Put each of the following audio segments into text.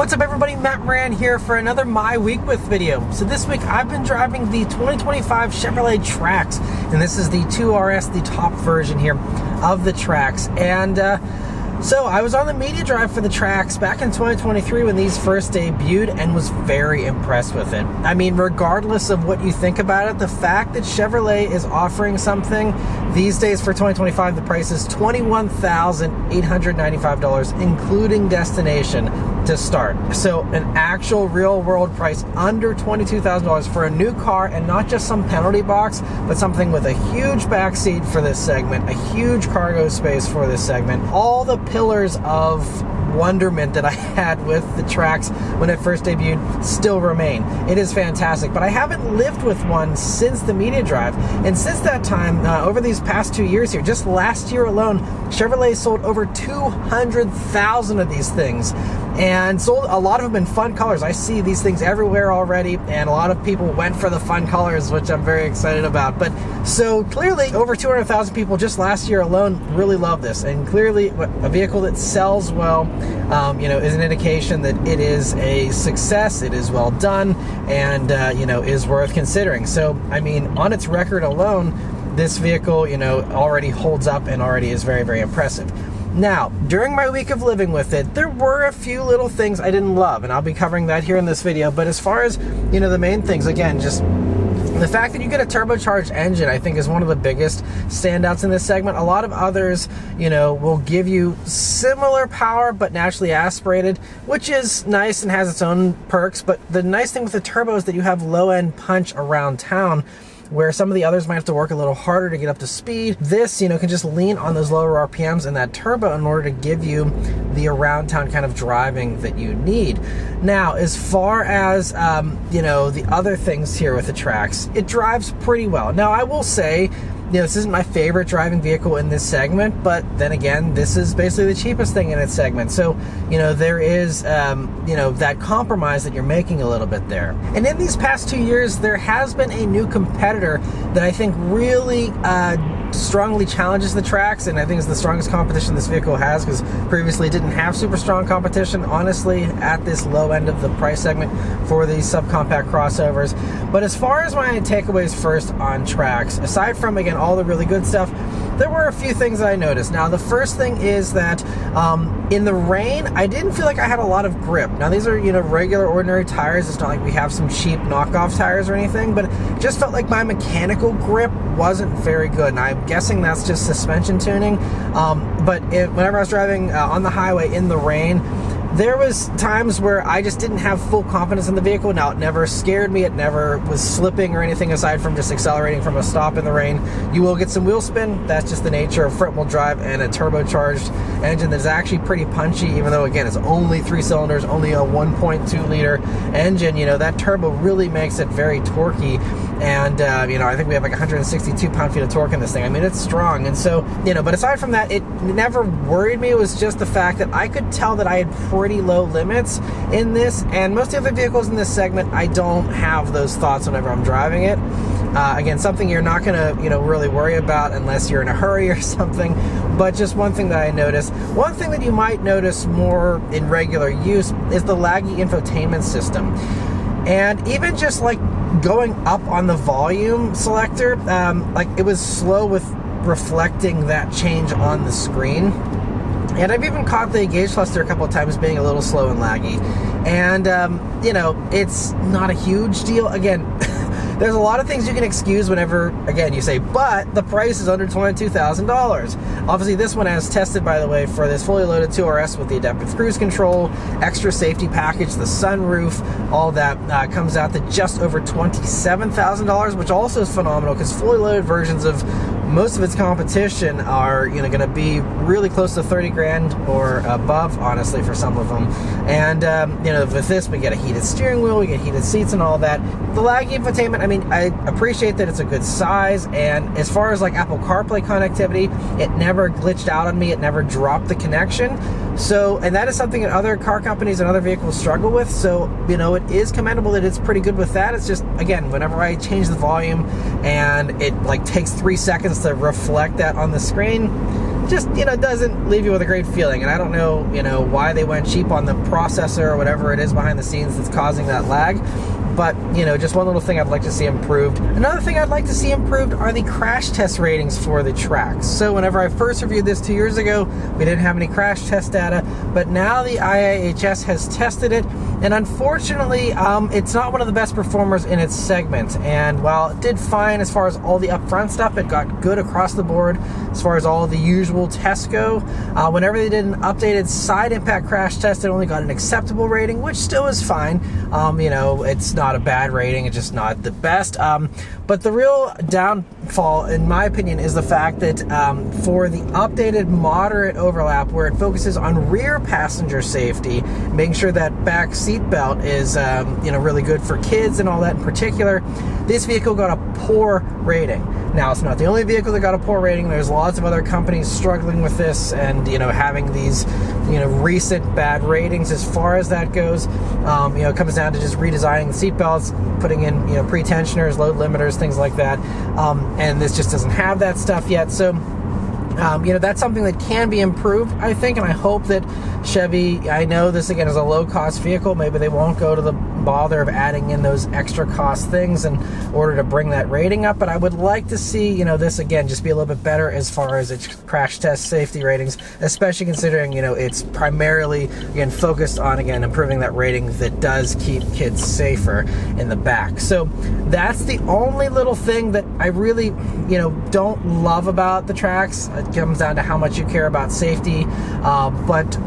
What's up everybody, Matt Maran here for another My Week With video. So this week I've been driving the 2025 Chevrolet Trax, and this is the 2RS, the top version here of the Trax. And so I was on the media drive for the Trax back in 2023 when these first debuted and was very impressed with it. I mean, regardless of what you think about it, the fact that Chevrolet is offering something these days for 2025, the price is $21,895, including destination to start. So an actual real world price under $22,000 for a new car, and not just some penalty box, but something with a huge back seat for this segment, a huge cargo space for this segment. All the pillars of wonderment that I had with the Trax when it first debuted still remain. It is fantastic, but I haven't lived with one since the media drive. And since that time, over these past 2 years here, just last year alone, Chevrolet sold over 200,000 of these things, and sold a lot of them in fun colors. I see these things everywhere already, and a lot of people went for the fun colors, which I'm very excited about. But so clearly over 200,000 people just last year alone really love this, and clearly a vehicle that sells well, is an indication that it is a success, it is well done, and is worth considering. So I mean, on its record alone, this vehicle already holds up and already is very, very impressive. Now, during my week of living with it, there were a few little things I didn't love, and I'll be covering that here in this video. But as far as, the main things, again, just the fact that you get a turbocharged engine, I think, is one of the biggest standouts in this segment. A lot of others, will give you similar power, but naturally aspirated, which is nice and has its own perks. But the nice thing with the turbo is that you have low-end punch around town, where some of the others might have to work a little harder to get up to speed. This, can just lean on those lower RPMs and that turbo in order to give you the around town kind of driving that you need. Now, as far as, the other things here with the Trax, it drives pretty well. Now, I will say, this isn't my favorite driving vehicle in this segment, but then again, this is basically the cheapest thing in its segment. So, there is, that compromise that you're making a little bit there. And in these past 2 years, there has been a new competitor that I think really strongly challenges the Trax, and I think is the strongest competition this vehicle has, because previously it didn't have super strong competition, honestly, at this low end of the price segment for these subcompact crossovers. But as far as my takeaways first on Trax, aside from, again, all the really good stuff, there were a few things that I noticed. Now, the first thing is that in the rain, I didn't feel like I had a lot of grip. Now, these are, regular, ordinary tires. It's not like we have some cheap knockoff tires or anything, but it just felt like my mechanical grip wasn't very good. And I'm guessing that's just suspension tuning. Whenever I was driving on the highway in the rain, there was times where I just didn't have full confidence in the vehicle. Now, it never scared me. It never was slipping or anything aside from just accelerating from a stop in the rain. You will get some wheel spin. That's just the nature of front-wheel drive and a turbocharged engine that is actually pretty punchy, even though, again, it's only 3 cylinders, only a 1.2-liter engine. That turbo really makes it very torquey. And, I think we have like 162 pound-feet of torque in this thing. I mean, it's strong. And so, but aside from that, it never worried me. It was just the fact that I could tell that I had pretty low limits in this, and most of the other vehicles in this segment, I don't have those thoughts whenever I'm driving it. Again, something you're not gonna, really worry about unless you're in a hurry or something. But just one thing that I noticed, one thing that you might notice more in regular use is the laggy infotainment system. And even just like going up on the volume selector, like it was slow with reflecting that change on the screen. And I've even caught the gauge cluster a couple of times being a little slow and laggy. And, it's not a huge deal. Again, there's a lot of things you can excuse whenever, again, you say, but the price is under $22,000. Obviously, this one has tested, by the way, for this fully loaded 2RS with the adaptive cruise control, extra safety package, the sunroof, all that comes out to just over $27,000, which also is phenomenal, because fully loaded versions of most of its competition are going to be really close to 30 grand or above, honestly, for some of them. And with this, we get a heated steering wheel, we get heated seats and all that. The laggy infotainment, I mean, I appreciate that it's a good size, and as far as like Apple CarPlay connectivity, it never glitched out on me, it never dropped the connection. So, and that is something that other car companies and other vehicles struggle with. So, it is commendable that it's pretty good with that. It's just, again, whenever I change the volume and it like takes 3 seconds to reflect that on the screen, just, doesn't leave you with a great feeling. And I don't know, why they went cheap on the processor or whatever it is behind the scenes that's causing that lag. But, just one little thing I'd like to see improved. Another thing I'd like to see improved are the crash test ratings for the Trax. So whenever I first reviewed this 2 years ago, we didn't have any crash test data, but now the IIHS has tested it, and unfortunately, it's not one of the best performers in its segment. And while it did fine as far as all the upfront stuff, it got good across the board as far as all the usual tests go. Whenever they did an updated side impact crash test, it only got an acceptable rating, which still is fine. It's not a bad rating, it's just not the best. But the real downfall, in my opinion, is the fact that for the updated moderate overlap, where it focuses on rear passenger safety, making sure that back seat belt is really good for kids and all that in particular, this vehicle got a poor rating. Now, it's not the only vehicle that got a poor rating. There's lots of other companies struggling with this and, having these, recent bad ratings as far as that goes. It comes down to just redesigning the seat belts, putting in, pre-tensioners, load limiters, things like that. And this just doesn't have that stuff yet. So, that's something that can be improved, I think, and I hope that Chevy, I know this again is a low-cost vehicle, maybe they won't go to the bother of adding in those extra cost things in order to bring that rating up, but I would like to see, this again just be a little bit better as far as its crash test safety ratings, especially considering, it's primarily, again, focused on, again, improving that rating that does keep kids safer in the back. So that's the only little thing that I really, don't love about the Trax. It comes down to how much you care about safety, but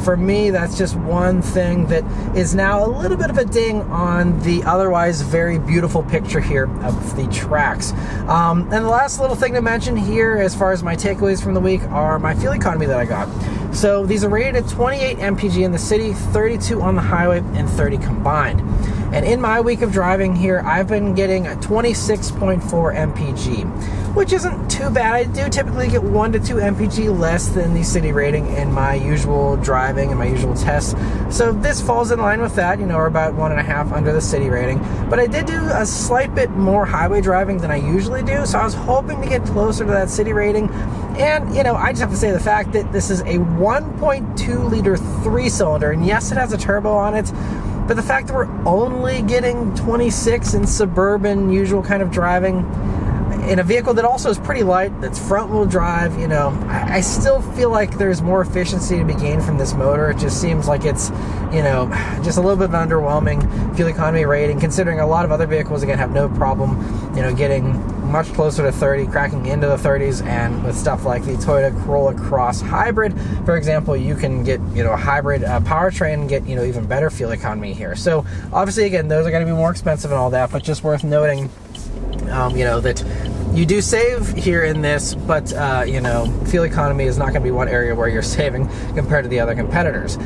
for me, that's just one thing that is now a little bit of a ding on the otherwise very beautiful picture here of the Trax. And the last little thing to mention here as far as my takeaways from the week are my fuel economy that I got. So these are rated at 28 mpg in the city, 32 on the highway, and 30 combined. And in my week of driving here, I've been getting a 26.4 mpg, which isn't too bad. I do typically get 1 to 2 mpg less than the city rating in my usual driving and my usual tests. So this falls in line with that, or about 1.5 under the city rating. But I did do a slight bit more highway driving than I usually do, so I was hoping to get closer to that city rating. And, I just have to say the fact that this is a 1.2 liter 3-cylinder, and yes, it has a turbo on it, but the fact that we're only getting 26 in suburban, usual kind of driving, in a vehicle that also is pretty light, that's front-wheel drive, I still feel like there's more efficiency to be gained from this motor. It just seems like it's, just a little bit of an underwhelming fuel economy rating, considering a lot of other vehicles, again, have no problem, getting much closer to 30, cracking into the 30s, and with stuff like the Toyota Corolla Cross Hybrid, for example, you can get, a hybrid powertrain and get, even better fuel economy here. So, obviously, again, those are going to be more expensive and all that, but just worth noting, that you do save here in this, but, fuel economy is not going to be one area where you're saving compared to the other competitors.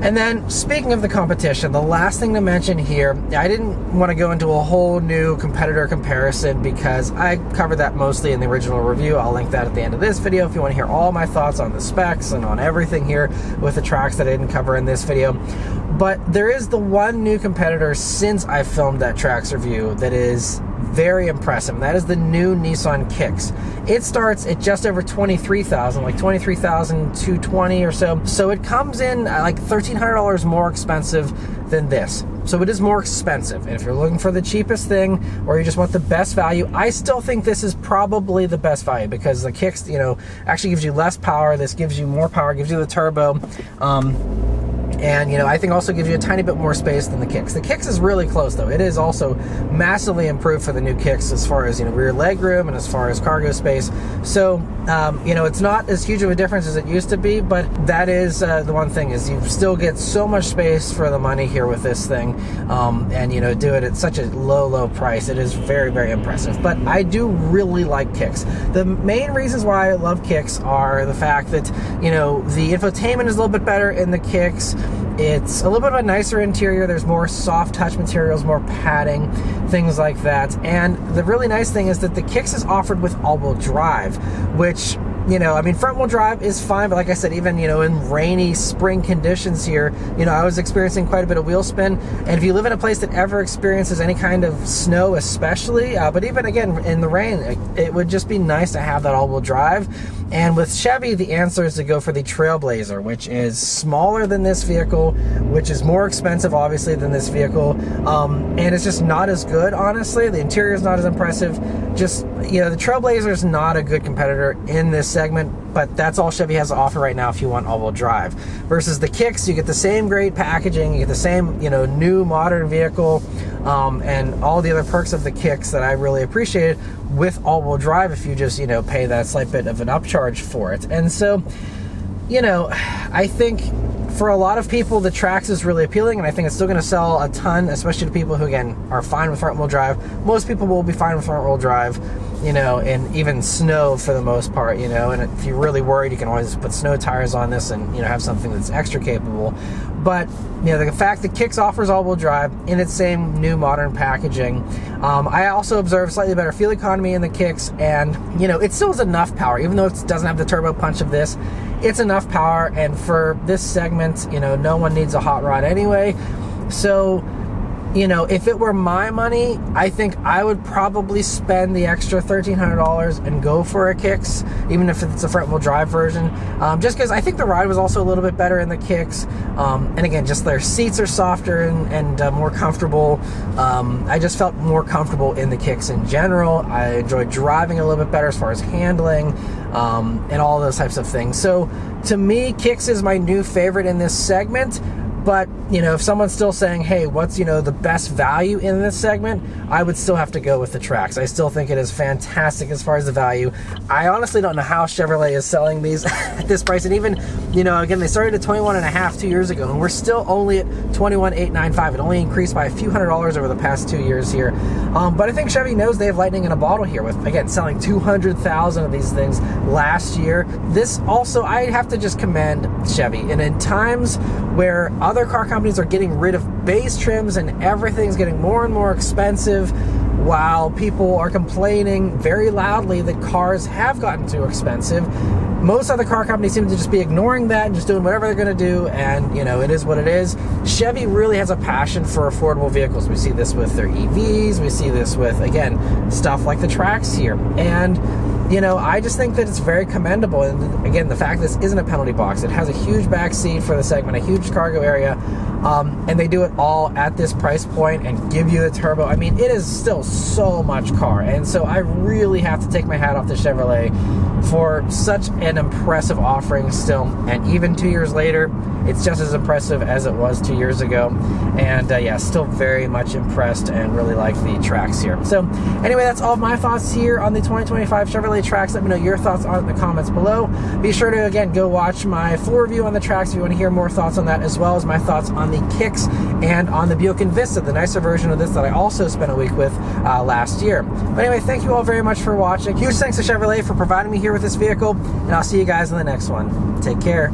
And then, speaking of the competition, the last thing to mention here, I didn't want to go into a whole new competitor comparison because I covered that mostly in the original review. I'll link that at the end of this video if you want to hear all my thoughts on the specs and on everything here with the Trax that I didn't cover in this video. But there is the one new competitor since I filmed that Trax review that is very impressive, and that is the new Nissan Kicks. It starts at just over $23,000, like $23,220 or so. So it comes in like $1,300 more expensive than this. So it is more expensive. And if you're looking for the cheapest thing, or you just want the best value, I still think this is probably the best value, because the Kicks, actually gives you less power. This gives you more power, gives you the turbo. And, I think also gives you a tiny bit more space than the Kicks. The Kicks is really close, though. It is also massively improved for the new Kicks as far as, rear leg room and as far as cargo space. So, it's not as huge of a difference as it used to be, but that is the one thing, is you still get so much space for the money here with this thing. And, do it at such a low price. It is very, very impressive. But I do really like Kicks. The main reasons why I love Kicks are the fact that, the infotainment is a little bit better in the Kicks. It's a little bit of a nicer interior. There's more soft touch materials, more padding, things like that. And the really nice thing is that the Kicks is offered with all-wheel drive, which, front-wheel drive is fine, but like I said, even, in rainy spring conditions here, I was experiencing quite a bit of wheel spin. And if you live in a place that ever experiences any kind of snow especially, but even, again, in the rain, it would just be nice to have that all-wheel drive. And with Chevy, the answer is to go for the Trailblazer, which is smaller than this vehicle, which is more expensive, obviously, than this vehicle. And it's just not as good, honestly. The interior is not as impressive. Just, you know, the Trailblazer is not a good competitor in this segment, but that's all Chevy has to offer right now if you want all-wheel drive. Versus the Kicks, you get the same great packaging, you get the same, you know, new modern vehicle, and all the other perks of the Kicks that I really appreciated with all-wheel drive if you just, you know, pay that slight bit of an upcharge for it. And so, you know, I think for a lot of people, the Trax is really appealing, and I think it's still going to sell a ton, especially to people who, again, are fine with front-wheel drive. Most people will be fine with front-wheel drive, you know, and even snow for the most part, you know, and if you're really worried, you can always put snow tires on this and, you know, have something that's extra capable. But, you know, the fact that Kicks offers all-wheel drive in its same new modern packaging. I also observed slightly better fuel economy in the Kicks, and, you know, it still has enough power, even though it doesn't have the turbo punch of this. It's enough power, and for this segment, you know, no one needs a hot rod anyway. So, you know, if it were my money, I think I would probably spend the extra $1,300 and go for a Kicks, even if it's a front-wheel drive version, just because I think the ride was also a little bit better in the Kicks, and again, just their seats are softer and more comfortable. I just felt more comfortable in the Kicks in general. I enjoyed driving a little bit better as far as handling, and all those types of things. So to me, Kicks is my new favorite in this segment. But, you know, if someone's still saying, hey, what's, you know, the best value in this segment, I would still have to go with the Trax. I still think it is fantastic as far as the value. I honestly don't know how Chevrolet is selling these at this price. And even, you know, again, they started at $21.5 2 years ago, and we're still only at $21,895. It only increased by a few $100s over the past 2 years here. But I think Chevy knows they have lightning in a bottle here with, again, selling 200,000 of these things last year. This also, I have to just commend Chevy. And in times where other car companies are getting rid of base trims and everything's getting more and more expensive, while people are complaining very loudly that cars have gotten too expensive, most other car companies seem to just be ignoring that and just doing whatever they're going to do, and, you know, it is what it is. Chevy really has a passion for affordable vehicles. We see this with their EVs, we see this with, again, stuff like the Trax here, and, you know, I just think that it's very commendable. And again, the fact this isn't a penalty box, it has a huge back seat for the segment, a huge cargo area, and they do it all at this price point and give you the turbo. I mean, it is still so much car, and so I really have to take my hat off to Chevrolet for such an impressive offering still. And even 2 years later, it's just as impressive as it was 2 years ago. And yeah, still very much impressed and really like the Trax here. So anyway, that's all of my thoughts here on the 2025 Chevrolet Trax. Let me know your thoughts on it in the comments below. Be sure to, again, go watch my full review on the Trax if you want to hear more thoughts on that, as well as my thoughts on the Kicks and on the Buick Envista, the nicer version of this that I also spent a week with last year. But anyway, thank you all very much for watching. Huge thanks to Chevrolet for providing me here with this vehicle, and I'll see you guys in the next one. Take care.